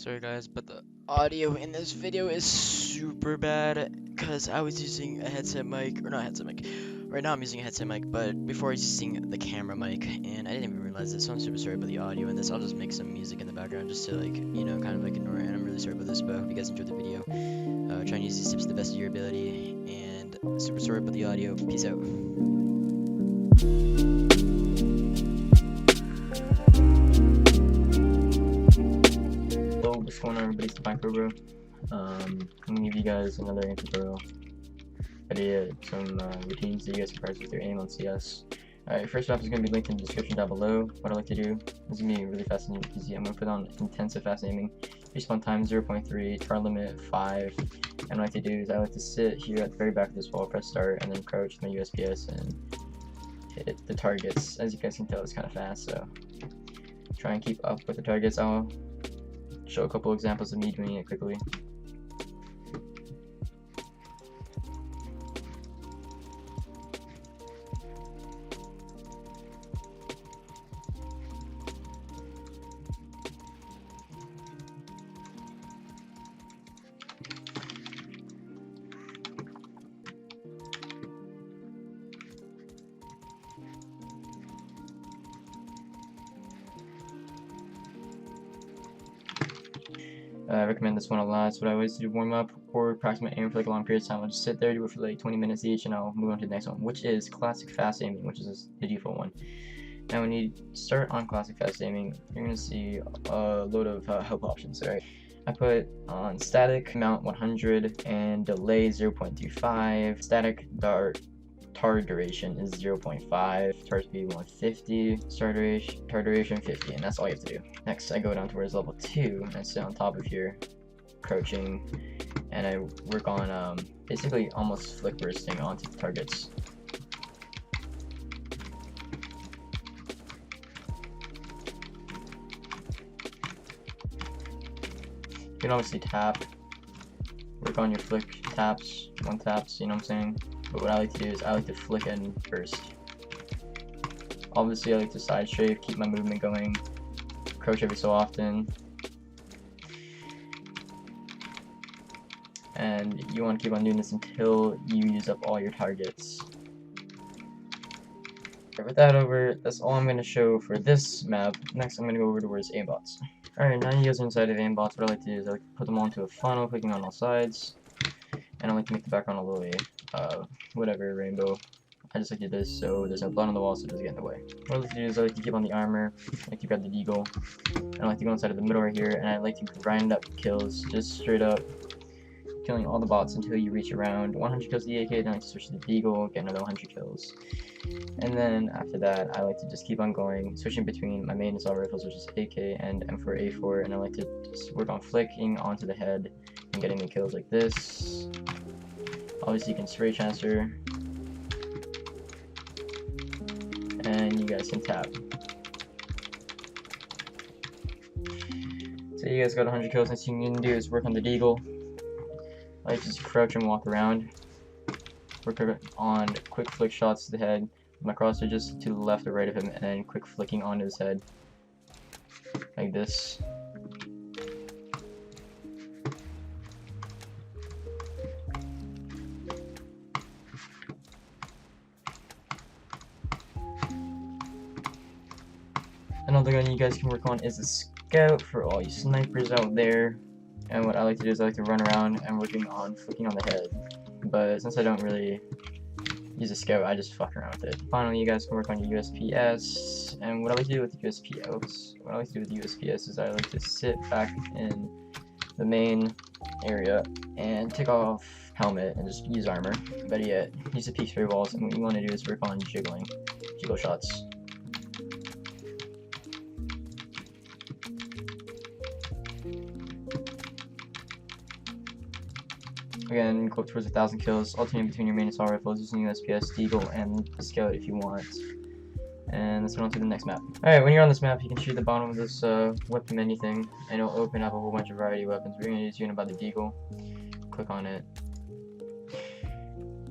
Sorry guys, but the audio in this video is super bad because I was using a headset mic, or not headset mic. Right now I'm using a headset mic, but before I was using the camera mic, and I didn't even realize this, so I'm super sorry about the audio in this. I'll just make some music in the background just to kind of ignore it, and I'm really sorry about this, but I hope you guys enjoyed the video. Try and use these tips to the best of your ability, and super sorry about the audio. Peace out. What's going on, everybody? It's DivineCobra. I'm gonna give you guys another tutorial. Some routines that you guys can practice with your aim on CS. Alright, first off is gonna be linked in the description down below. What I like to do is gonna be really fast and easy. I'm gonna put on intensive fast aiming. Respawn time 0.3, tar limit 5. And what I like to do is I like to sit here at the very back of this wall, press start, and then crouch my USPS and hit the targets. As you guys can tell, it's kind of fast, so try and keep up with the targets. I'll show a couple examples of me doing it quickly. I recommend this one a lot. It's what I always do to warm up or practice my aim for like a long period of time. I'll just sit there, do it for like 20 minutes each, and I'll move on to the next one, which is classic fast aiming, which is the default one. Now when you start on classic fast aiming, you're going to see a load of help options. Alright, I put on static, mount 100, and delay 0.25, static dart. Tar duration is 0.5, tar speed 150, tar duration 50, and that's all you have to do. Next, I go down towards level 2, and I sit on top of here, crouching, and I work on basically almost flick bursting onto the targets. You can obviously tap, work on your flick taps, one taps, you know what I'm saying? But what I like to do is I like to flick and burst. Obviously I like to side strafe, keep my movement going, crouch every so often. And you want to keep on doing this until you use up all your targets. With that over, that's all I'm going to show for this map. Next I'm going to go over towards aimbots. Alright, now you guys are inside of aimbots. What I like to do is I like to put them onto a funnel, clicking on all sides. And I like to make the background a little whatever, rainbow. I just like to do this so there's no blood on the wall so it doesn't get in the way. What I like to do is I like to keep on the armor, I like to grab the deagle, and I like to go inside of the middle right here, and I like to grind up kills, just straight up killing all the bots until you reach around 100 kills with the AK, then I like to switch to the deagle, get another 100 kills. And then after that, I like to just keep on going, switching between my main assault rifles, which is AK and M4A4, and I like to just work on flicking onto the head and getting the kills like this. Obviously you can spray transfer, and you guys can tap. So you guys got 100 kills. Next thing you can do is work on the deagle. I like to just crouch and walk around. Work on quick flick shots to the head. My crosshair just to the left or right of him, and then quick flicking onto his head. Like this. Another gun you guys can work on is the scout for all you snipers out there. And what I like to do is I like to run around and working on flicking on the head. But since I don't really use a scout, I just fuck around with it. Finally, you guys can work on your USPS. And what I like to do with the USPS is I like to sit back in the main area and take off helmet and just use armor. Better yet, use the peak spray walls, and what you want to do is work on jiggle shots. Again, go towards 1,000 kills, alternating between your main assault rifles using USPS, deagle, and scout if you want. And let's go on to the next map. Alright, when you're on this map, you can shoot the bottom of this weapon menu thing, and it'll open up a whole bunch of variety of weapons. We're going to use by the deagle. Click on it.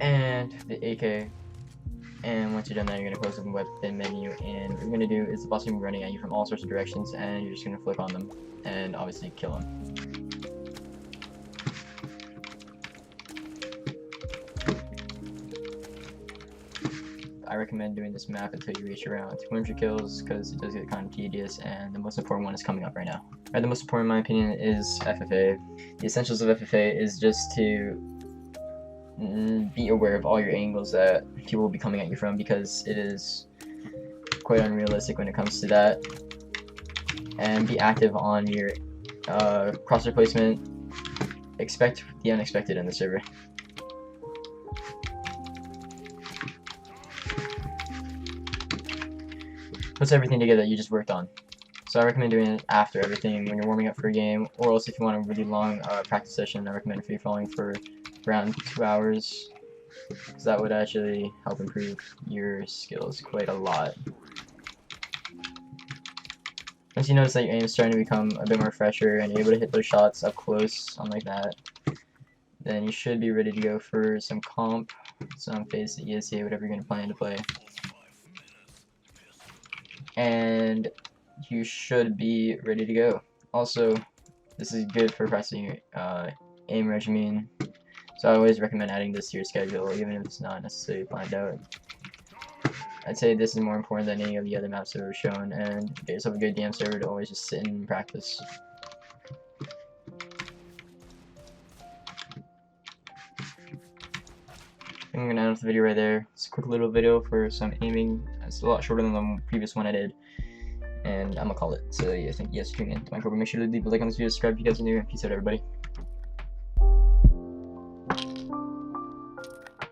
And the AK. And once you're done that, you're going to close the weapon menu, and what you're going to do is the boss is going to be running at you from all sorts of directions, and you're just going to flick on them and obviously kill them. I recommend doing this map until you reach around 200 kills, because it does get kind of tedious, and the most important one is coming up right now. Right, the most important in my opinion is FFA. The essentials of FFA is just to be aware of all your angles that people will be coming at you from, because it is quite unrealistic when it comes to that. And be active on your crosshair placement. Expect the unexpected in the server. Puts everything together that you just worked on. So I recommend doing it after everything when you're warming up for a game, or else if you want a really long practice session, I recommend free falling for around 2 hours, because that would actually help improve your skills quite a lot. Once you notice that your aim is starting to become a bit more fresher and you're able to hit those shots up close, something like that, then you should be ready to go for some comp, some phase ESA, whatever you're going to plan to play. And you should be ready to go. Also, this is good for practicing your aim regimen, so I always recommend adding this to your schedule, even if it's not necessarily planned out. I'd say this is more important than any of the other maps I've ever shown, and get yourself a good DM server to always just sit and practice. I'm gonna end off the video right there. It's a quick little video for some aiming. It's a lot shorter than the previous one I did, and I'm gonna call it. So yeah, thank you guys for tuning in. DivineCobra, make sure to leave a like on this video, subscribe if you guys are new, and peace out everybody.